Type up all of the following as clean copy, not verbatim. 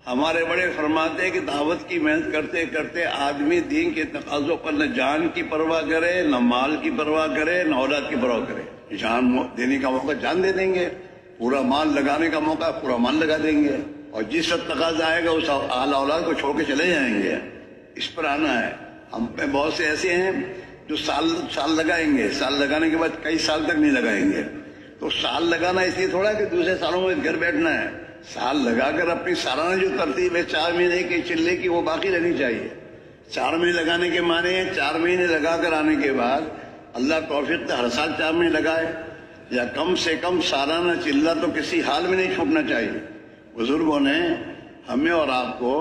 ہمارے بڑے فرماتے ہیں کہ دعوت کی محنت کرتے کرتے آدمی دین کے تقاضوں پر نہ جان کی پرواہ کرے، نہ مال کی پرواہ کرے، نہ اولاد کی پرواہ کرے۔ جان دینے کا موقع جان دے دیں گے، پورا مال لگانے کا موقع پورا مال لگا دیں گے، اور جس وقت تقاضا آئے گا اس اولاد کو چھوڑ کے چلے جائیں گے۔ اس پر آنا ہے۔ ہم پہ بہت سے ایسے ہیں جو سال لگائیں گے، سال لگانے کے بعد کئی سال تک نہیں لگائیں گے۔ تو سال لگانا اس لیے تھوڑا کہ دوسرے سالوں میں گھر بیٹھنا ہے۔ سال لگا کر اپنی سالانہ جو ترتیب ہے 4 مہینے کی چلے کی وہ باقی رہنی چاہیے۔ 4 مہینے لگانے کے معنی ہیں 4 مہینے لگا کر آنے کے بعد اللہ توفیق ہر سال 4 مہینے لگائے، یا کم سے کم سالانہ چلہ تو کسی حال میں نہیں چھوٹنا چاہیے۔ بزرگوں نے ہمیں اور آپ کو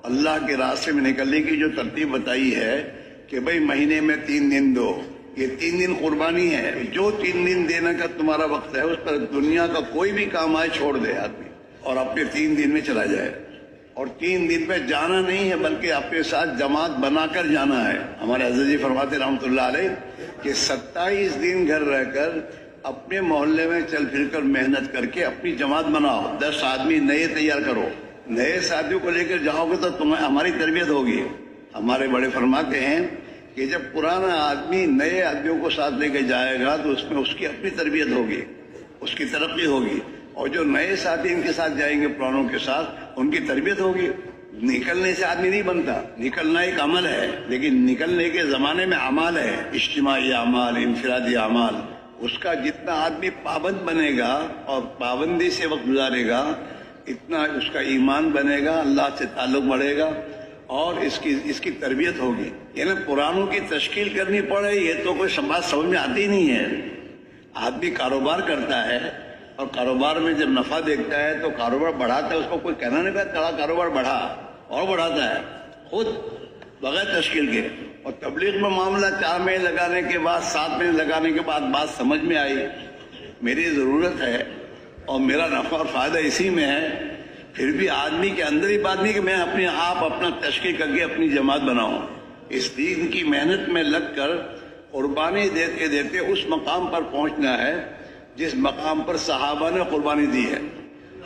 اللہ کے راستے میں نکلنے کی جو ترتیب بتائی ہے کہ بھئی مہینے میں 3 دن دو، یہ 3 دن قربانی ہے۔ جو 3 دن دینے کا تمہارا وقت ہے اس پر دنیا کا کوئی بھی کام آئے چھوڑ دے آدمی اور اپنے 3 دن میں چلا جائے، اور 3 دن پہ جانا نہیں ہے بلکہ اپنے ساتھ جماعت بنا کر جانا ہے۔ ہمارے حضرت جی فرماتے رحمۃ اللہ علیہ کہ 27 دن گھر رہ کر اپنے محلے میں چل پھر کر محنت کر کے اپنی جماعت بناؤ، 10 آدمی نئے تیار کرو، نئے ساتھیوں کو لے کر جاؤ گے تو ہماری تربیت ہوگی۔ ہمارے بڑے فرماتے ہیں کہ جب پرانا آدمی نئے آدمیوں کو ساتھ لے کے جائے گا تو اس میں اس کی اپنی تربیت ہوگی، اس کی ترقی ہوگی، اور جو نئے ساتھی ان کے ساتھ جائیں گے پرانوں کے ساتھ ان کی تربیت ہوگی۔ نکلنے سے آدمی نہیں بنتا، نکلنا ایک عمل ہے، لیکن نکلنے کے زمانے میں اعمال ہے، اجتماعی اعمال، انفرادی اعمال۔ اس کا جتنا آدمی پابند بنے گا اور پابندی سے وقت گزارے گا اتنا اس کا ایمان بنے گا، اللہ سے تعلق بڑھے گا اور اس کی تربیت ہوگی۔ یعنی پرانوں کی تشکیل کرنی پڑے یہ تو کوئی بات سمجھ میں آتی نہیں ہے۔ آدمی کاروبار کرتا ہے اور کاروبار میں جب نفع دیکھتا ہے تو کاروبار بڑھاتا ہے، اس کو کوئی کہنا نہیں پڑتا کاروبار بڑھا، اور بڑھاتا ہے خود بغیر تشکیل کے۔ اور تبلیغ میں معاملہ 4 مہینے لگانے کے بعد 7 مہینے لگانے کے بعد بات سمجھ میں آئی، میری ضرورت ہے اور میرا نفع اور فائدہ اسی میں ہے، پھر بھی آدمی کے اندر ہی بات نہیں کہ میں اپنے آپ اپنا تشکیل کر کے اپنی جماعت بناؤں۔ اس دین کی محنت میں لگ کر قربانی دیتے دیتے اس مقام پر پہنچنا ہے جس مقام پر صحابہ نے قربانی دی ہے۔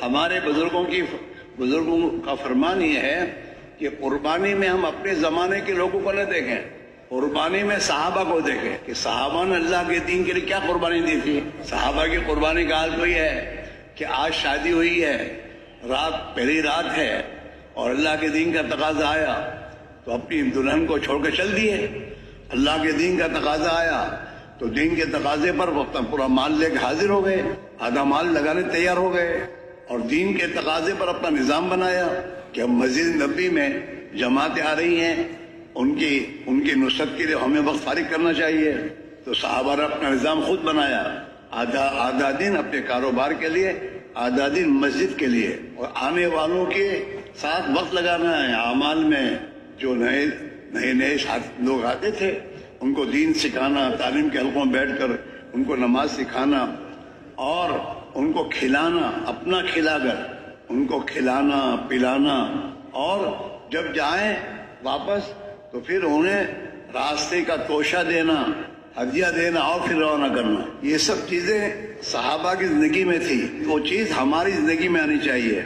ہمارے بزرگوں کا فرمان یہ ہے کہ قربانی میں ہم اپنے زمانے کے لوگوں کو نہ دیکھیں، قربانی میں صحابہ کو دیکھیں کہ صحابہ نے اللہ کے دین کے لیے کیا قربانی دی تھی۔ صحابہ کی قربانی کا حال تو یہ ہے کہ آج شادی ہوئی ہے، پہلی رات ہے اور اللہ کے دین کا تقاضا آیا تو اپنی دلہن کو چھوڑ کے چل دیے۔ اللہ کے دین کا تقاضا آیا تو دین کے تقاضے پر پورا مال لے کے حاضر ہو گئے، آدھا مال لگانے تیار ہو گئے، اور دین کے تقاضے پر اپنا نظام بنایا کہ اب مسجد نبی میں جماعتیں آ رہی ہیں، ان کی نصرت کے لیے ہمیں وقت فارغ کرنا چاہیے۔ تو صحابہ نے اپنا نظام خود بنایا، آدھا دن اپنے کاروبار کے لیے، آدھا دن مسجد کے لیے، اور آنے والوں کے ساتھ وقت لگانا ہے اعمال میں۔ جو نئے لوگ آتے تھے ان کو دین سکھانا، تعلیم کے حلقوں میں بیٹھ کر ان کو نماز سکھانا اور ان کو کھلانا، اپنا کھلا کر ان کو کھلانا پلانا، اور جب جائیں واپس تو پھر انہیں راستے کا توشہ دینا، ہدیہ دینا اور پھر روانہ کرنا۔ یہ سب چیزیں صحابہ کی زندگی میں تھی، وہ چیز ہماری زندگی میں آنی چاہیے۔